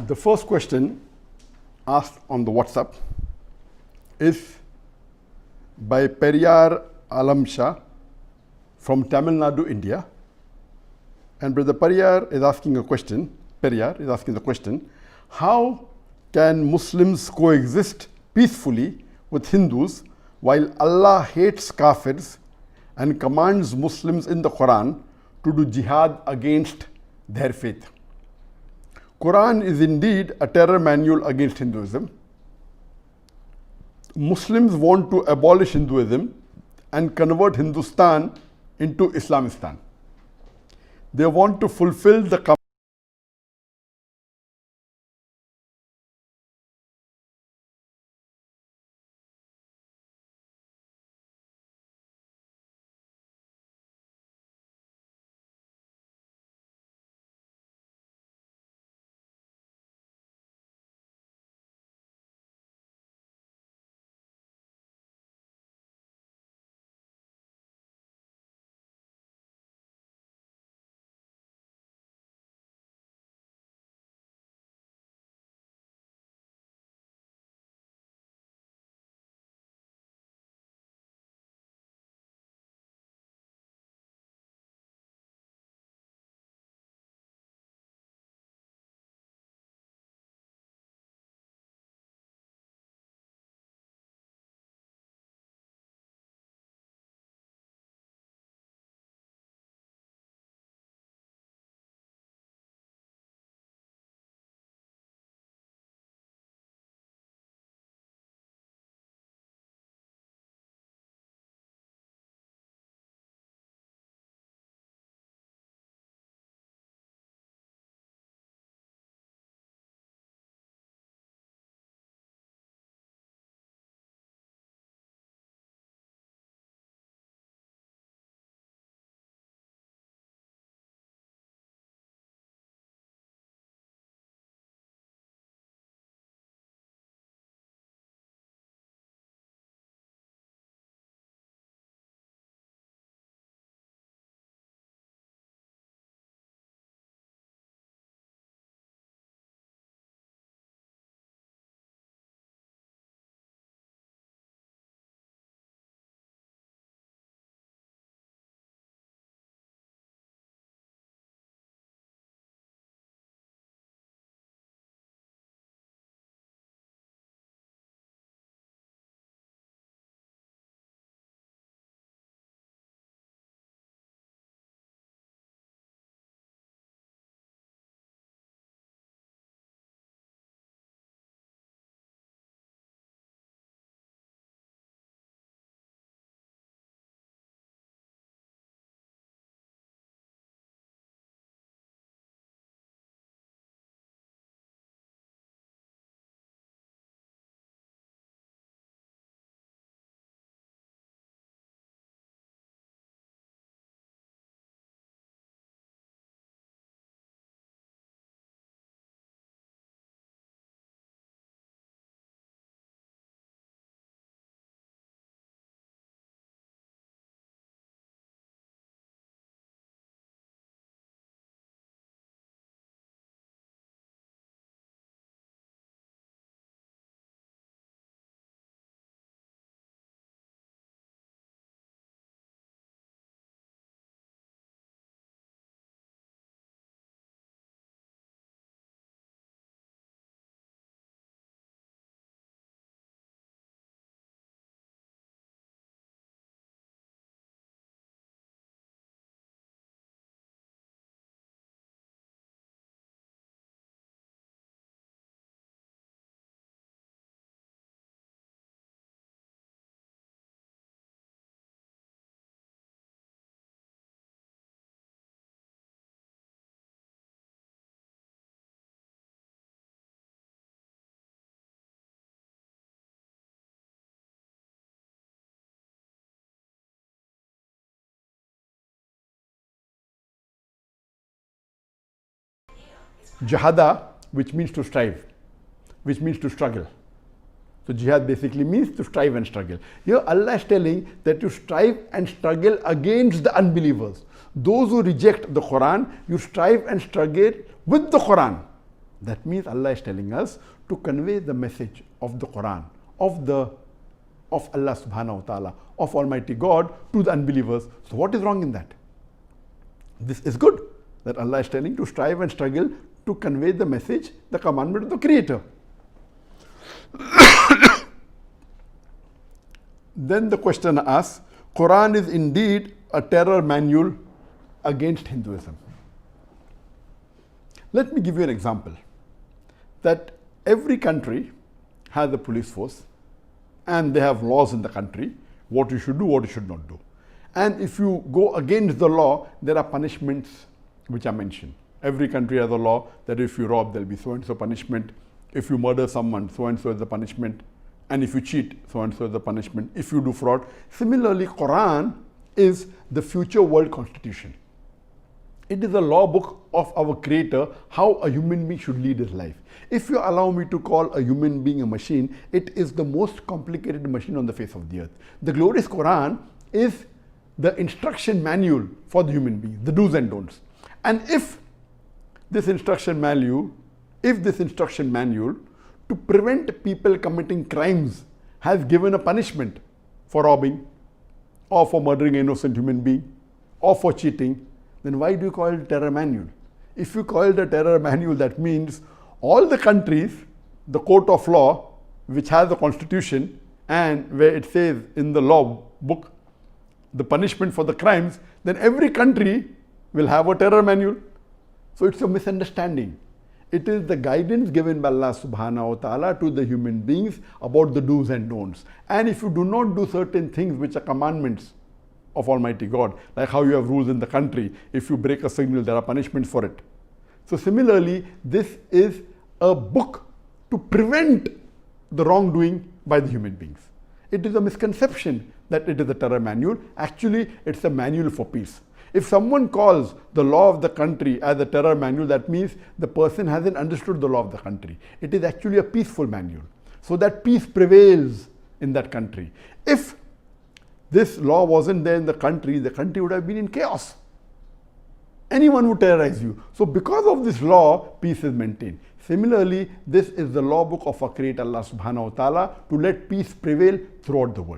The first question asked on the WhatsApp is by Periyar Alamsha from Tamil Nadu, India. And Brother Periyar is asking a question. Periyar is asking the question, how can Muslims coexist peacefully with Hindus while Allah hates Kafirs and commands Muslims in the Quran to do jihad against their faith? Quran is indeed a terror manual against Hinduism. Muslims want to abolish Hinduism and convert Hindustan into Islamistan. They want to fulfill the jihada, which means to strive, which means to struggle. So jihad basically means to strive and struggle. Here Allah is telling that you strive and struggle against the unbelievers. Those who reject the Quran, you strive and struggle with the Quran. That means Allah is telling us to convey the message of the Quran, of Allah subhanahu wa ta'ala, of Almighty God to the unbelievers. So what is wrong in that? This is good, that Allah is telling to strive and struggle to convey the message, the commandment of the Creator. Then the question asks, Quran is indeed a terror manual against Hinduism. Let me give you an example. That every country has a police force and they have laws in the country, what you should do, what you should not do. And if you go against the law, there are punishments which are mentioned. Every country has a law that if you rob, there will be so and so punishment. If you murder someone, so and so is the punishment. And if you cheat, so and so is the punishment. If you do fraud. Similarly, Quran is the future world constitution. It is a law book of our Creator, how a human being should lead his life. If you allow me to call a human being a machine, it is the most complicated machine on the face of the earth. The glorious Quran is the instruction manual for the human being, the do's and don'ts. And if this instruction manual to prevent people committing crimes has given a punishment for robbing or for murdering an innocent human being or for cheating, then why do you call it terror manual? If you call it a terror manual, that means all the countries, the court of law, which has a constitution and where it says in the law book the punishment for the crimes, then every country will have a terror manual. So it's a misunderstanding. It is the guidance given by Allah subhanahu wa ta'ala to the human beings about the do's and don'ts. And if you do not do certain things which are commandments of Almighty God, like how you have rules in the country, if you break a signal, there are punishments for it. So similarly, this is a book to prevent the wrongdoing by the human beings. It is a misconception that it is a terror manual. Actually, it's a manual for peace. If someone calls the law of the country as a terror manual, that means the person hasn't understood the law of the country. It is actually a peaceful manual, so that peace prevails in that country. If this law wasn't there in the country would have been in chaos. Anyone would terrorize you. So because of this law, peace is maintained. Similarly, this is the law book of our Creator Allah subhanahu wa ta'ala to let peace prevail throughout the world.